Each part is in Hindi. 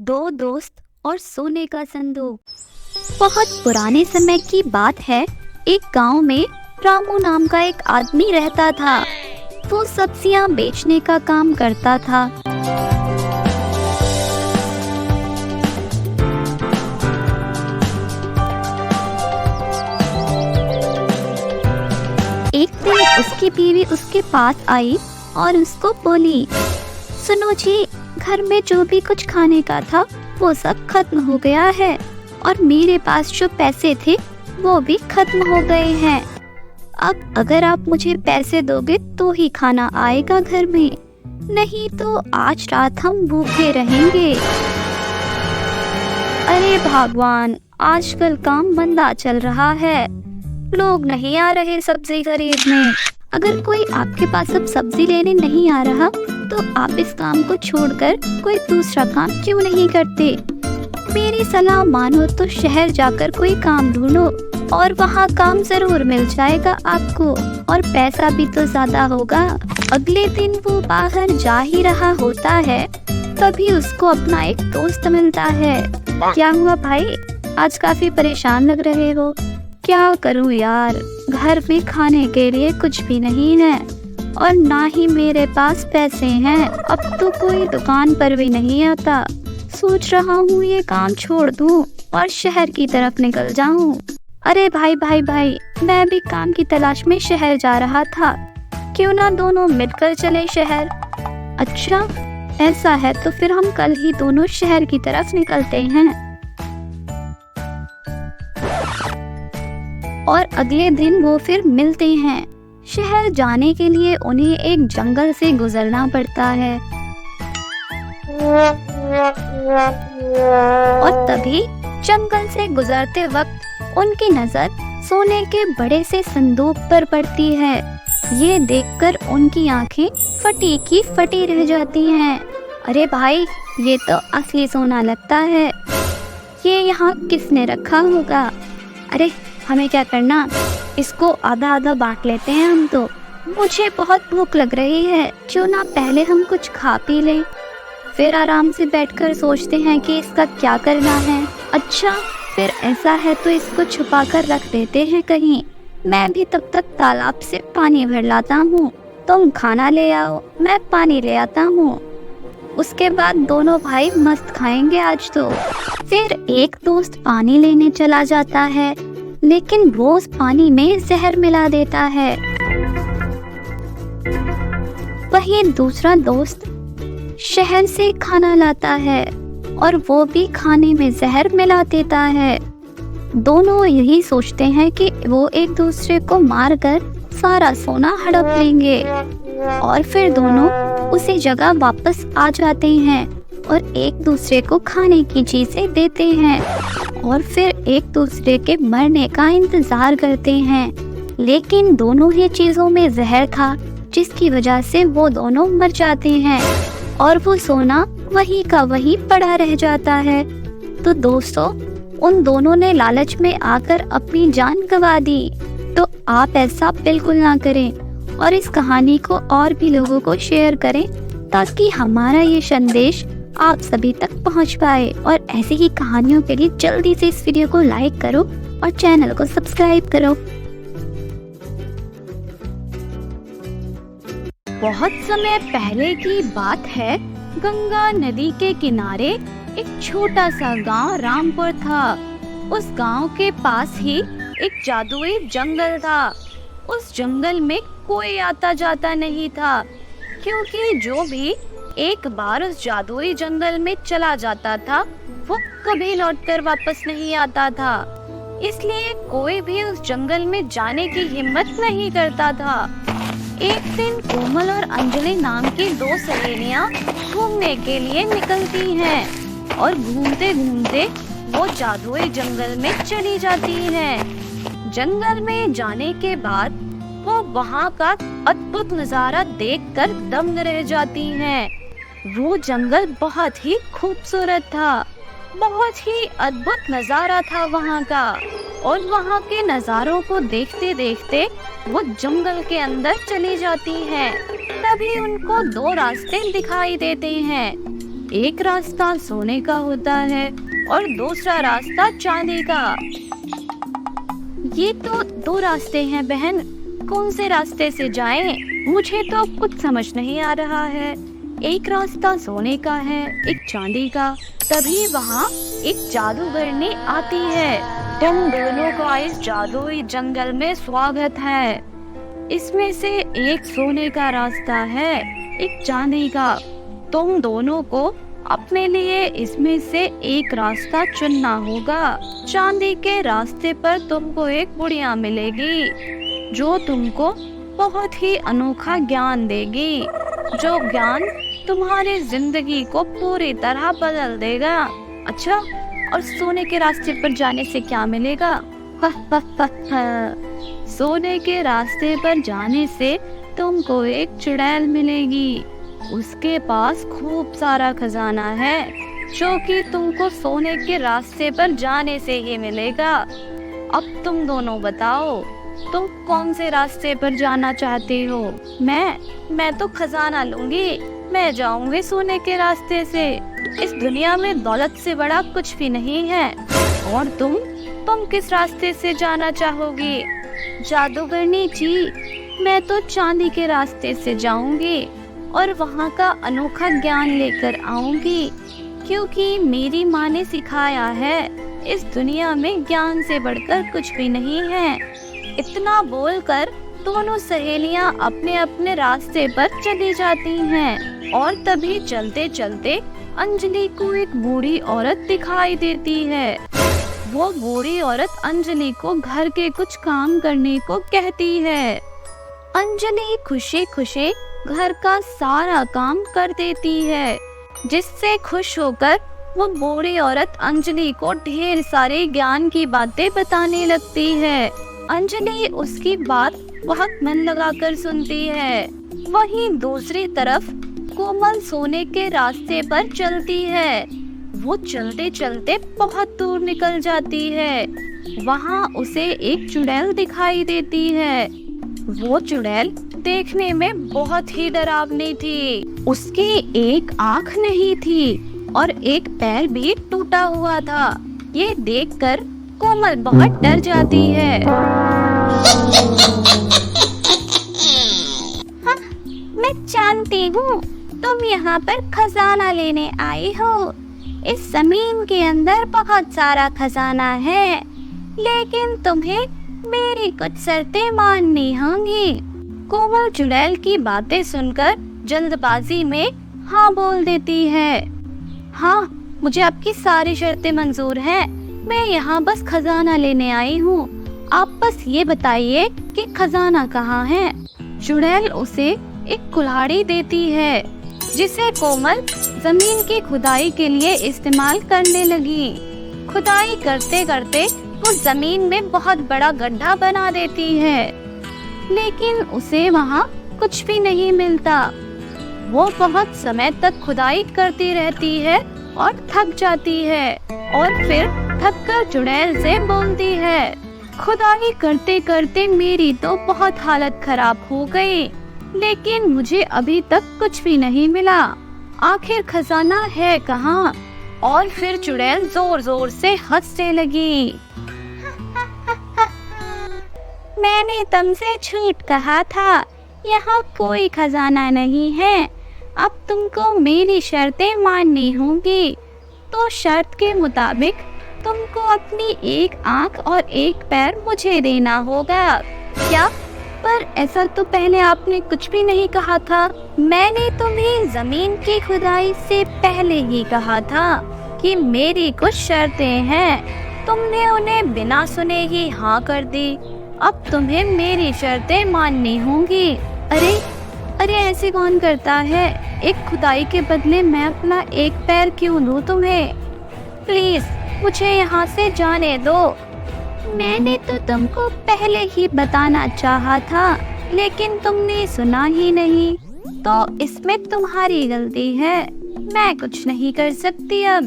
दो दोस्त और सोने का संदूक। बहुत पुराने समय की बात है। एक गांव में रामू नाम का एक आदमी रहता था। वो सब्जियां बेचने का काम करता था। एक दिन उसकी बीवी उसके पास आई और उसको बोली, सुनो जी, घर में जो भी कुछ खाने का था वो सब खत्म हो गया है और मेरे पास जो पैसे थे वो भी खत्म हो गए हैं। अब अगर आप मुझे पैसे दोगे तो ही खाना आएगा घर में, नहीं तो आज रात हम भूखे रहेंगे। अरे भगवान, आजकल काम मंदा चल रहा है, लोग नहीं आ रहे सब्जी खरीदने। अगर कोई आपके पास अब सब्जी लेने नहीं आ रहा तो आप इस काम को छोड़कर कोई दूसरा काम क्यों नहीं करते? मेरी सलाह मानो तो शहर जाकर कोई काम ढूंढो और वहाँ काम जरूर मिल जाएगा आपको और पैसा भी तो ज्यादा होगा। अगले दिन वो बाहर जा ही रहा होता है, तभी उसको अपना एक दोस्त मिलता है। क्या हुआ भाई, आज काफी परेशान लग रहे हो? क्या करूं यार, घर में खाने के लिए कुछ भी नहीं है और ना ही मेरे पास पैसे हैं। अब तो कोई दुकान पर भी नहीं आता। सोच रहा हूँ ये काम छोड़ दूँ और शहर की तरफ निकल जाऊँ। अरे भाई भाई भाई, मैं भी काम की तलाश में शहर जा रहा था, क्यों ना दोनों मिलकर चले शहर? अच्छा ऐसा है तो फिर हम कल ही दोनों शहर की तरफ निकलते हैं। और अगले दिन वो फिर मिलते हैं। शहर जाने के लिए उन्हें एक जंगल से गुजरना पड़ता है और तभी जंगल से गुजरते वक्त उनकी नजर सोने के बड़े से संदूक पर पड़ती है। ये देखकर उनकी आंखें फटी की फटी रह जाती हैं। अरे भाई, ये तो असली सोना लगता है, ये यहाँ किसने रखा होगा? अरे हमें क्या करना, इसको आधा आधा बांट लेते हैं हम तो। मुझे बहुत भूख लग रही है, क्यों ना पहले हम कुछ खा पी लें, फिर आराम से बैठकर सोचते हैं कि इसका क्या करना है। अच्छा फिर ऐसा है तो इसको छुपा कर रख देते हैं कहीं। मैं भी तब तक तालाब से पानी भर लाता हूँ, तुम खाना ले आओ, मैं पानी ले आता हूँ। उसके बाद दोनों भाई मस्त खाएंगे आज तो। फिर एक दोस्त पानी लेने चला जाता है, लेकिन वो उस पानी में जहर मिला देता है। वही दूसरा दोस्त शहर से खाना लाता है और वो भी खाने में जहर मिला देता है। दोनों यही सोचते हैं कि वो एक दूसरे को मारकर सारा सोना हड़प लेंगे और फिर दोनों उसी जगह वापस आ जाते हैं और एक दूसरे को खाने की चीजें देते हैं और फिर एक दूसरे के मरने का इंतजार करते हैं। लेकिन दोनों ही चीजों में जहर था, जिसकी वजह से वो दोनों मर जाते हैं और वो सोना वही का वही पड़ा रह जाता है। तो दोस्तों, उन दोनों ने लालच में आकर अपनी जान गंवा दी। तो आप ऐसा बिल्कुल ना करें और इस कहानी को और भी लोगों को शेयर करें, ताकि हमारा ये संदेश आप सभी तक पहुंच पाए। और ऐसी ही कहानियों के लिए जल्दी से इस वीडियो को लाइक करो और चैनल को सब्सक्राइब करो। बहुत समय पहले की बात है। गंगा नदी के किनारे एक छोटा सा गांव रामपुर था। उस गांव के पास ही एक जादुई जंगल था। उस जंगल में कोई आता जाता नहीं था, क्योंकि जो भी एक बार उस जादुई जंगल में चला जाता था वो कभी लौटकर वापस नहीं आता था। इसलिए कोई भी उस जंगल में जाने की हिम्मत नहीं करता था। एक दिन कोमल और अंजलि नाम की दो सहेलियां घूमने के लिए निकलती हैं और घूमते घूमते वो जादुई जंगल में चली जाती हैं। जंगल में जाने के बाद वो वहाँ का अद्भुत नजारा देखकर दंग रह जाती हैं। वो जंगल बहुत ही खूबसूरत था, बहुत ही अद्भुत नजारा था वहाँ का। और वहाँ के नजारों को देखते देखते वो जंगल के अंदर चली जाती हैं। तभी उनको दो रास्ते दिखाई देते हैं। एक रास्ता सोने का होता है और दूसरा रास्ता चांदी का। ये तो दो रास्ते हैं बहन, कौन से रास्ते से जाएं? मुझे तो कुछ समझ नहीं आ रहा है। एक रास्ता सोने का है, एक चांदी का। तभी वहाँ एक जादूगरनी आती है। तुम दोनों का इस जादुई जंगल में स्वागत है। इसमें से एक सोने का रास्ता है, एक चांदी का। तुम दोनों को अपने लिए इसमें से एक रास्ता चुनना होगा। चांदी के रास्ते पर तुमको एक बुढ़िया मिलेगी जो तुमको बहुत ही अनोखा ज्ञान देगी, जो ज्ञान तुम्हारी जिंदगी को पूरी तरह बदल देगा। अच्छा, और सोने के रास्ते पर जाने से क्या मिलेगा? सोने के रास्ते पर जाने से तुमको एक चुड़ैल मिलेगी। उसके पास खूब सारा खजाना है जो कि तुमको सोने के रास्ते पर जाने से ही मिलेगा। अब तुम दोनों बताओ, तुम कौन से रास्ते पर जाना चाहते हो? मैं तो खजाना लूंगी। मैं जाऊंगी सोने के रास्ते से। इस दुनिया में दौलत से बड़ा कुछ भी नहीं है। और तुम किस रास्ते से जाना चाहोगी? जादूगरनी जी, मैं तो चांदी के रास्ते से जाऊंगी और वहाँ का अनोखा ज्ञान लेकर आऊंगी, क्योंकि मेरी माँ ने सिखाया है इस दुनिया में ज्ञान से बढ़कर कुछ भी नहीं है। इतना बोलकर दोनों सहेलियां अपने अपने रास्ते पर चली जाती हैं और तभी चलते चलते अंजलि को एक बूढ़ी औरत दिखाई देती है। वो बूढ़ी औरत अंजलि को घर के कुछ काम करने को कहती है। अंजलि खुशी खुशी घर का सारा काम कर देती है, जिससे खुश होकर वो बूढ़ी औरत अंजलि को ढेर सारे ज्ञान की बातें बताने लगती है। अंजलि उसकी बात बहुत मन लगाकर सुनती है। वहीं दूसरी तरफ कोमल सोने के रास्ते पर चलती है। वो चलते चलते बहुत दूर निकल जाती है। वहाँ उसे एक चुड़ैल दिखाई देती है। वो चुड़ैल देखने में बहुत ही डरावनी थी। उसकी एक आँख नहीं थी और एक पैर भी टूटा हुआ था। ये देखकर कोमल बहुत डर जाती है। हाँ, मैं जानती हूँ तुम यहाँ पर खजाना लेने आई हो। इस जमीन के अंदर बहुत सारा खजाना है, लेकिन तुम्हें मेरी कुछ शर्तें माननी होंगी। कोमल चुड़ैल की बातें सुनकर जल्दबाजी में हाँ बोल देती है। हाँ, मुझे आपकी सारी शर्तें मंजूर हैं। मैं यहाँ बस खजाना लेने आई हूँ। आप बस ये बताइए कि खजाना कहाँ है। चुड़ैल उसे एक कुल्हाड़ी देती है, जिसे कोमल जमीन की खुदाई के लिए इस्तेमाल करने लगी। खुदाई करते करते वो जमीन में बहुत बड़ा गड्ढा बना देती है, लेकिन उसे वहाँ कुछ भी नहीं मिलता। वो बहुत समय तक खुदाई करती रहती है और थक जाती है और फिर थककर चुड़ैल से बोलती है, खुदाई करते करते मेरी तो बहुत हालत खराब हो गई, लेकिन मुझे अभी तक कुछ भी नहीं मिला। आखिर खजाना है कहाँ? और फिर चुड़ैल जोर जोर से हंसने लगी। मैंने तुमसे झूठ कहा था, यहाँ कोई खजाना नहीं है। अब तुमको मेरी शर्तें माननी होंगी। तो शर्त के मुताबिक तुमको अपनी एक आँख और एक पैर मुझे देना होगा। क्या? पर ऐसा तो पहले आपने कुछ भी नहीं कहा था। मैंने तुम्हें जमीन की खुदाई से पहले ही कहा था कि मेरी कुछ शर्तें हैं। तुमने उन्हें बिना सुने ही हाँ कर दी। अब तुम्हें मेरी शर्तें माननी होंगी। अरे ऐसे कौन करता है? एक खुदाई के बदले मैं अपना एक पैर क्यों दूं तुम्हें? प्लीज मुझे यहाँ से जाने दो। मैंने तो तुमको पहले ही बताना चाहा था, लेकिन तुमने सुना ही नहीं। तो इसमें तुम्हारी गलती है। मैं कुछ नहीं कर सकती। अब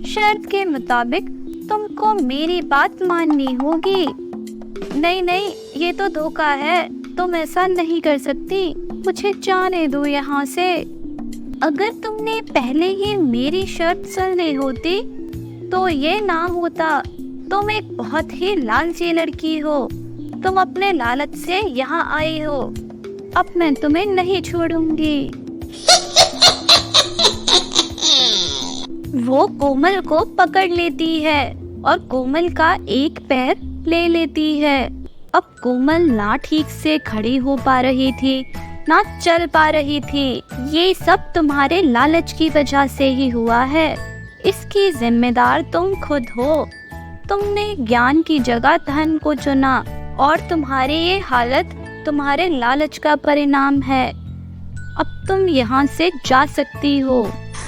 शर्त के मुताबिक तुमको मेरी बात माननी होगी। नहीं, ये तो धोखा है। तुम ऐसा नहीं कर सकती। मुझे जाने दो यहाँ से। अगर तुमने पहले ही मेरी शर्त सुन ली होती तो ये ना होता। तुम एक बहुत ही लालची लड़की हो। तुम अपने लालच से यहाँ आई हो। अब मैं तुम्हें नहीं छोड़ूंगी। वो कोमल को पकड़ लेती है और कोमल का एक पैर ले लेती है। अब कोमल ना ठीक से खड़ी हो पा रही थी, ना चल पा रही थी। ये सब तुम्हारे लालच की वजह से ही हुआ है। इसकी जिम्मेदार तुम खुद हो। तुमने ज्ञान की जगह धन को चुना और तुम्हारी ये हालत तुम्हारे लालच का परिणाम है। अब तुम यहाँ से जा सकती हो।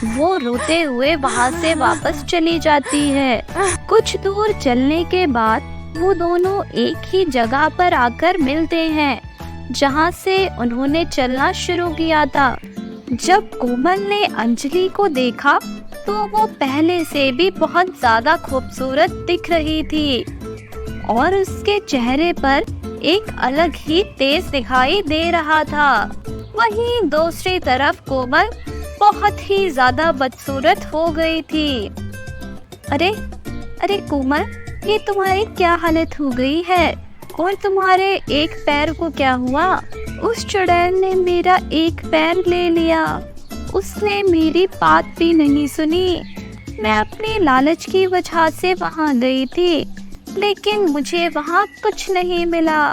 वो रोते हुए वहाँ से वापस चली जाती है। कुछ दूर चलने के बाद वो दोनों एक ही जगह पर आकर मिलते हैं जहाँ से उन्होंने चलना शुरू किया था। जब कोमल ने अंजलि को देखा तो वो पहले से भी बहुत ज्यादा खूबसूरत दिख रही थी और उसके चेहरे पर एक अलग ही तेज दिखाई दे रहा था। वहीं दूसरी तरफ कोमल बहुत ही ज्यादा बदसूरत हो गई थी। अरे अरे कोमल, ये तुम्हारी क्या हालत हो गई है और तुम्हारे एक पैर को क्या हुआ? उस चुड़ैल ने मेरा एक पैर ले लिया। उसने मेरी बात भी नहीं सुनी। मैं अपनी लालच की वजह से वहाँ गई थी, लेकिन मुझे वहाँ कुछ नहीं मिला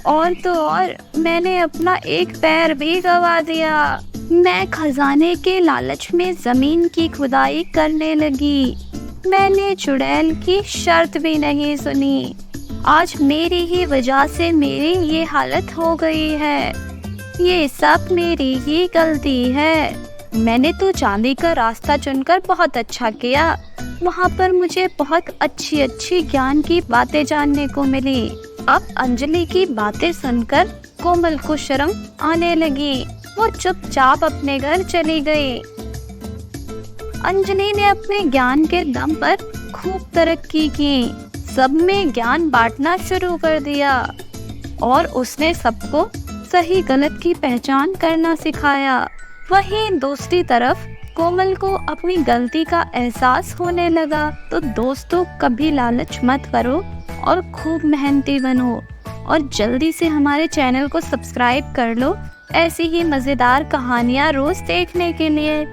और तो और मैंने अपना एक पैर भी गवा दिया। मैं खजाने के लालच में जमीन की खुदाई करने लगी। मैंने चुड़ैल की शर्त भी नहीं सुनी। आज मेरी ही वजह से मेरी ये हालत हो गई है। ये सब मेरी ही गलती है। मैंने तो चांदी का रास्ता चुनकर बहुत अच्छा किया। वहाँ पर मुझे बहुत अच्छी अच्छी ज्ञान की बातें जानने को मिली। अब अंजलि की बातें सुनकर कोमल को शर्म आने लगी। वो चुपचाप अपने घर चली गई। अंजलि ने अपने ज्ञान के दम पर खूब तरक्की की। सब में ज्ञान बांटना शुरू कर दिया और उसने सबको सही गलत की पहचान करना सिखाया। वहीं दूसरी तरफ कोमल को अपनी गलती का एहसास होने लगा। तो दोस्तों, कभी लालच मत करो और खूब मेहनती बनो और जल्दी से हमारे चैनल को सब्सक्राइब कर लो ऐसी ही मज़ेदार कहानियाँ रोज देखने के लिए।